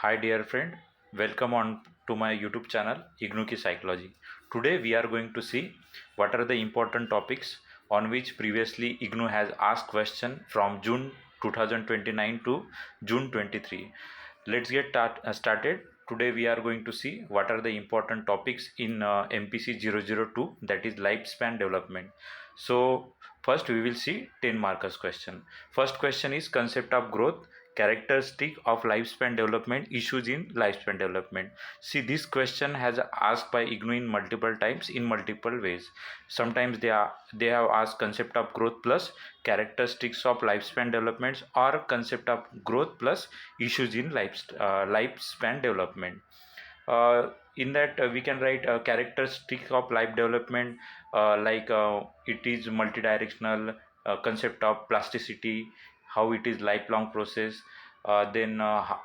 Hi dear friend, welcome on to my YouTube channel IGNOU Ki Psychology. Today we are going to see what are the important topics on which previously IGNOU has asked question from June 2029 to June 23. Let's get started. Today we are going to see what are the important topics in MPC 002, that is lifespan development. So first we will see 10 markers question. First question is concept of growth, characteristic of lifespan development, issues in lifespan development. See, this question has asked by IGNOU in multiple times in multiple ways. Sometimes they have asked concept of growth plus characteristics of lifespan developments, or concept of growth plus issues in lifespan development. In that we can write a characteristic of life development, it is multidirectional, concept of plasticity, how it is lifelong process,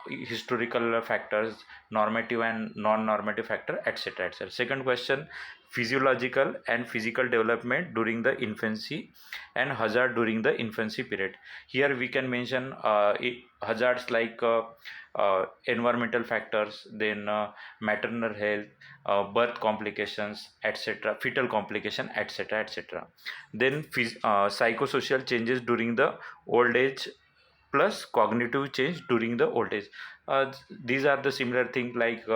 historical factors, normative and non-normative factor, etc, etc. Second question, physiological and physical development during the infancy and hazard during the infancy period. Here we can mention hazards like environmental factors, then maternal health, birth complications, etc, fetal complication, etc, etc. Then psychosocial changes during the old age plus cognitive change during the old age. These are the similar things like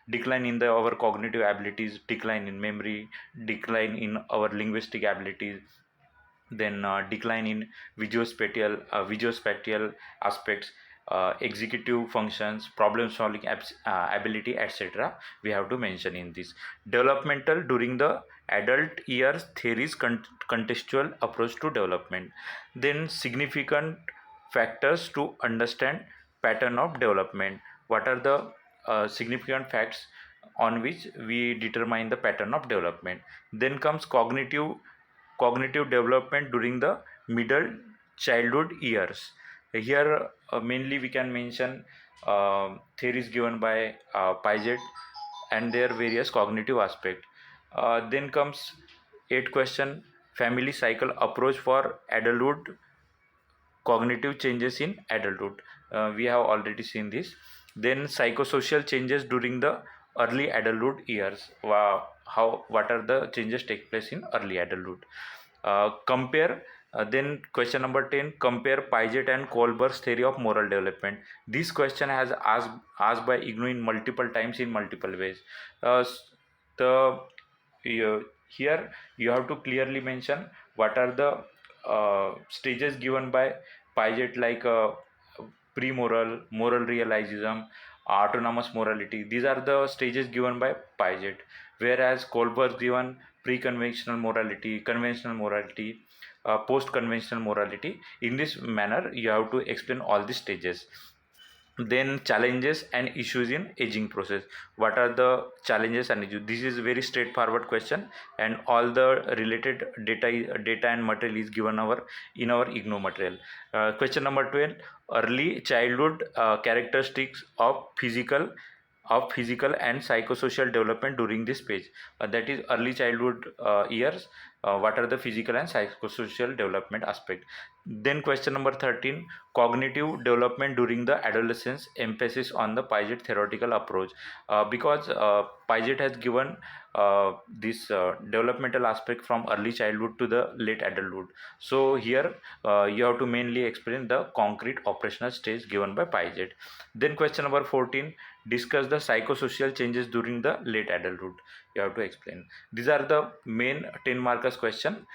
decline in our cognitive abilities, decline in memory, decline in our linguistic abilities, then decline in visuospatial aspects, executive functions, problem solving ability, etc. We have to mention in this. Developmental during the adult years theories, contextual approach to development. Then significant factors to understand pattern of development. What are the significant facts on which we determine the pattern of development? Then comes cognitive development during the middle childhood years. Here mainly we can mention theories given by Piaget and their various cognitive aspect. Then comes 8th question, family cycle approach for adulthood, cognitive changes in adulthood. We have already seen this. Then psychosocial changes during the early adulthood years. What are the changes take place in early adulthood? Compare. Then question number 10, compare Piaget and Kohlberg's theory of moral development. This question has asked by IGNOU in multiple times in multiple ways. The Here you have to clearly mention what are the stages given by Piaget, like pre-moral, moral realism, autonomous morality. These are the stages given by Piaget, whereas Kohlberg given pre-conventional morality, conventional morality, post-conventional morality. In this manner, you have to explain all the stages. Then challenges and issues in aging process. What are the challenges and issues? This is very straightforward question, and all the related data and material is given in our IGNOU material. Question number 12, early childhood characteristics of physical and psychosocial development during this stage. That is early childhood years. What are the physical and psychosocial development aspect? Then question number 13, cognitive development during the adolescence, emphasis on the Piaget theoretical approach. Because Piaget has given this developmental aspect from early childhood to the late adulthood. So here you have to mainly explain the concrete operational stage given by Piaget. Then question number 14, discuss the psychosocial changes during the late adulthood. You have to explain. These are the main 10 markers question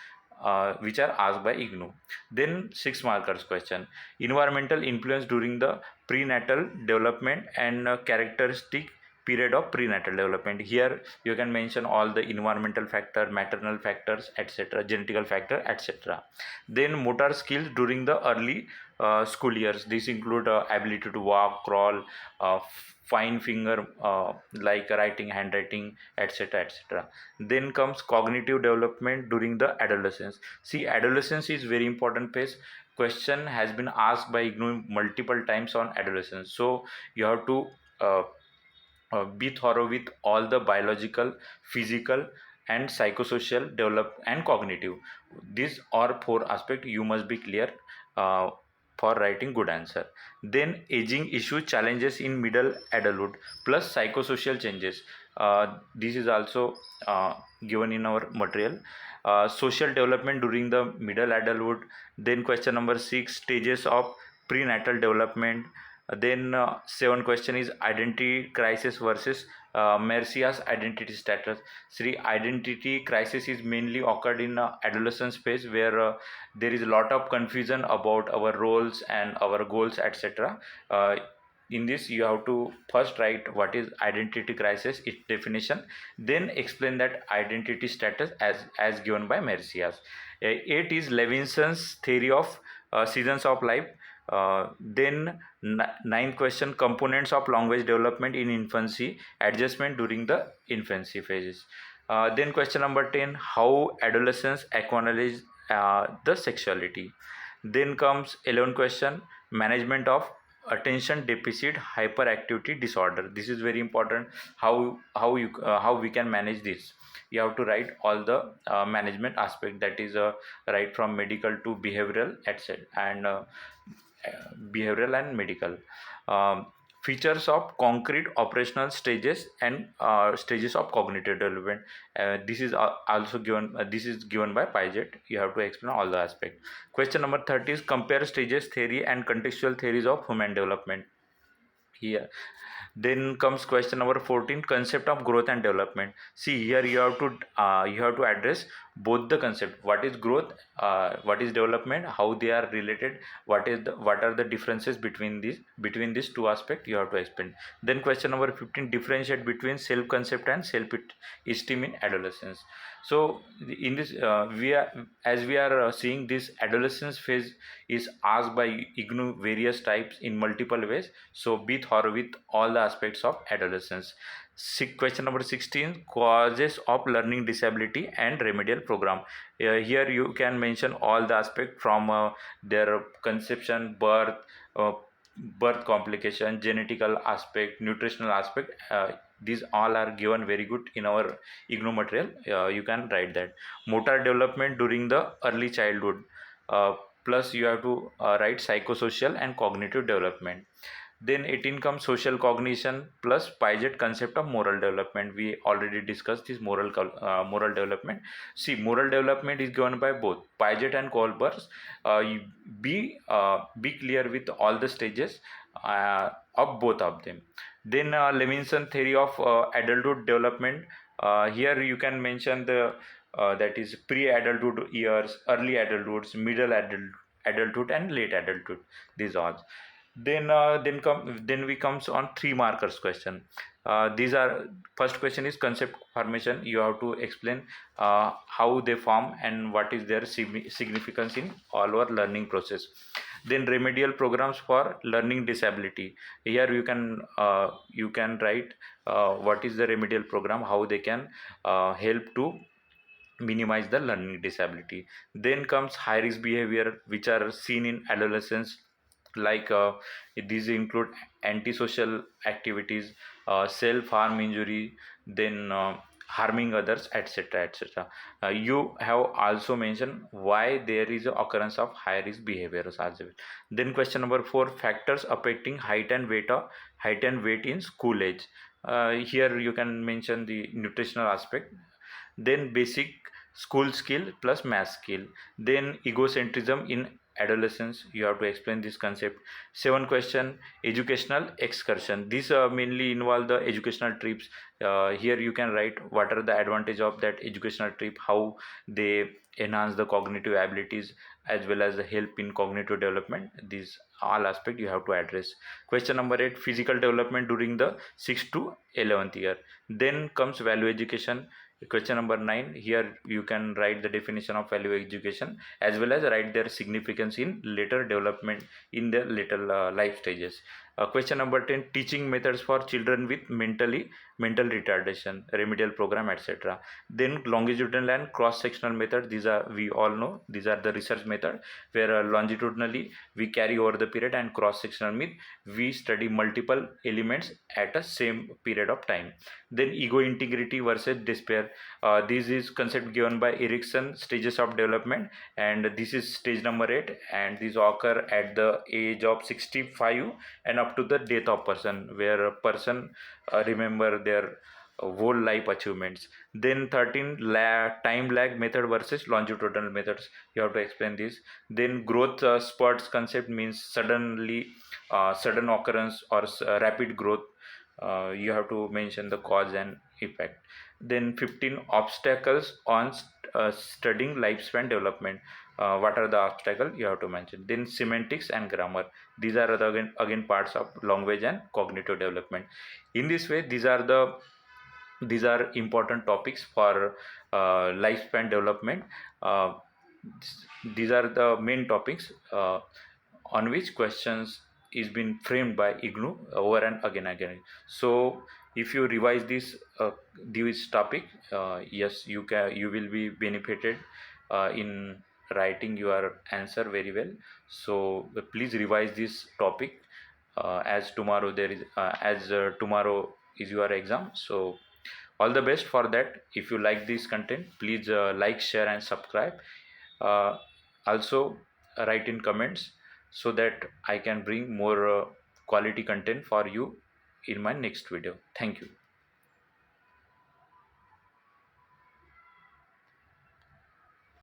which are asked by IGNOU. Then 6 markers question, environmental influence during the prenatal development and characteristic period of prenatal development. Here you can mention all the environmental factor, maternal factors, etc, genetical factor, etc. Then motor skills during the early school years. This include ability to walk, crawl, fine finger, like writing, handwriting, etc, etc. Then comes cognitive development during the adolescence. See, adolescence is very important phase. Question has been asked by IGNOU multiple times on adolescence, so you have to be thorough with all the biological, physical and psychosocial develop and cognitive. These are 4 aspects you must be clear for writing good answer. Then aging issue challenges in middle adulthood plus psychosocial changes. This is also given in our material. Social development during the middle adulthood. Then question number 6, stages of prenatal development. Then 7 question is identity crisis versus Mercia's identity status. See, identity crisis is mainly occurred in adolescence phase, where there is a lot of confusion about our roles and our goals, etc. In this, you have to first write what is identity crisis, its definition, then explain that identity status as given by Mercias. 8 is Levinson's theory of seasons of life. Then ninth question, components of language development in infancy, adjustment during the infancy phases. Then question number 10, how adolescents acknowledge the sexuality. Then comes 11 question, management of attention deficit hyperactivity disorder. This is very important. How we can manage this. You have to write all the management aspect, that is right from medical to behavioral, etc. and behavioral and medical. Features of concrete operational stages and stages of cognitive development. This is also given. This is given by Piaget. You have to explain all the aspect. Question number 30 is compare stages theory and contextual theories of human development. Here, then comes question number 14, concept of growth and development. See, here you have to address both the concept, what is growth, what is development, how they are related, what are the differences between these two aspects, you have to explain. Then question number 15, differentiate between self concept and self esteem in adolescence. So in this we are seeing this adolescence phase is asked by IGNOU various types in multiple ways. So be thorough with all the aspects of adolescence. Question number 16, causes of learning disability and remedial program. Here you can mention all the aspect from their conception, birth complication, genetical aspect, nutritional aspect. These all are given very good in our IGNOU material. You can write that. Motor development during the early childhood. Plus you have to write psychosocial and cognitive development. Then 18 comes social cognition plus Piaget concept of moral development. We already discussed this moral development. See, moral development is given by both Piaget and Kohlberg. Be clear with all the stages of both of them. Then Levinson theory of adulthood development. Here you can mention the that is pre-adulthood years, early adulthoods, adulthood, and late adulthood. These all. Then we comes on 3 markers question. These are, first question is concept formation. You have to explain how they form and what is their significance in all our learning process. Then remedial programs for learning disability. Here you can write what is the remedial program, how they can help to minimize the learning disability. Then comes high risk behavior which are seen in adolescence, like these include antisocial activities, self harm injury, then harming others, etc., etc. You have also mentioned why there is a occurrence of high risk behaviors as well. Then question number 4, factors affecting height and weight in school age. Here you can mention the nutritional aspect. Then basic school skill plus math skill. Then egocentrism in adolescence, you have to explain this concept. 7 question, educational excursion. These mainly involve the educational trips. Here you can write what are the advantage of that educational trip, how they enhance the cognitive abilities as well as the help in cognitive development. These all aspect you have to address. Question number 8, physical development during the 6th to 11th year. Then comes value education. Question number 9, here you can write the definition of value education as well as write their significance in later development in their later life stages. Question number 10, teaching methods for children with mental retardation, remedial program, etc. Then longitudinal and cross sectional method, these are, we all know, these are the research method where longitudinally we carry over the period, and cross sectional mean we study multiple elements at a same period of time. Then ego integrity versus despair, this is concept given by Erickson, stages of development, and this is stage number 8, and these occur at the age of 65 and up to the death of person, where a person remember their whole life achievements. Then 13, time lag method versus longitudinal methods, you have to explain this. Then growth spurts concept means sudden occurrence or rapid growth, you have to mention the cause and effect. Then 15, obstacles on studying lifespan development, what are the obstacles you have to mention. Then semantics and grammar, these are the again parts of language and cognitive development. In this way, these are important topics for lifespan development. uh, these are the main topics on which questions is been framed by IGNOU over and again. So if you revise this topic, yes, you will be benefited in writing your answer very well. So please revise this topic, as tomorrow is your exam. So all the best for that. If you like this content, please like, share and subscribe. uh, Also write in comments so that I can bring more quality content for you in my next video. Thank you.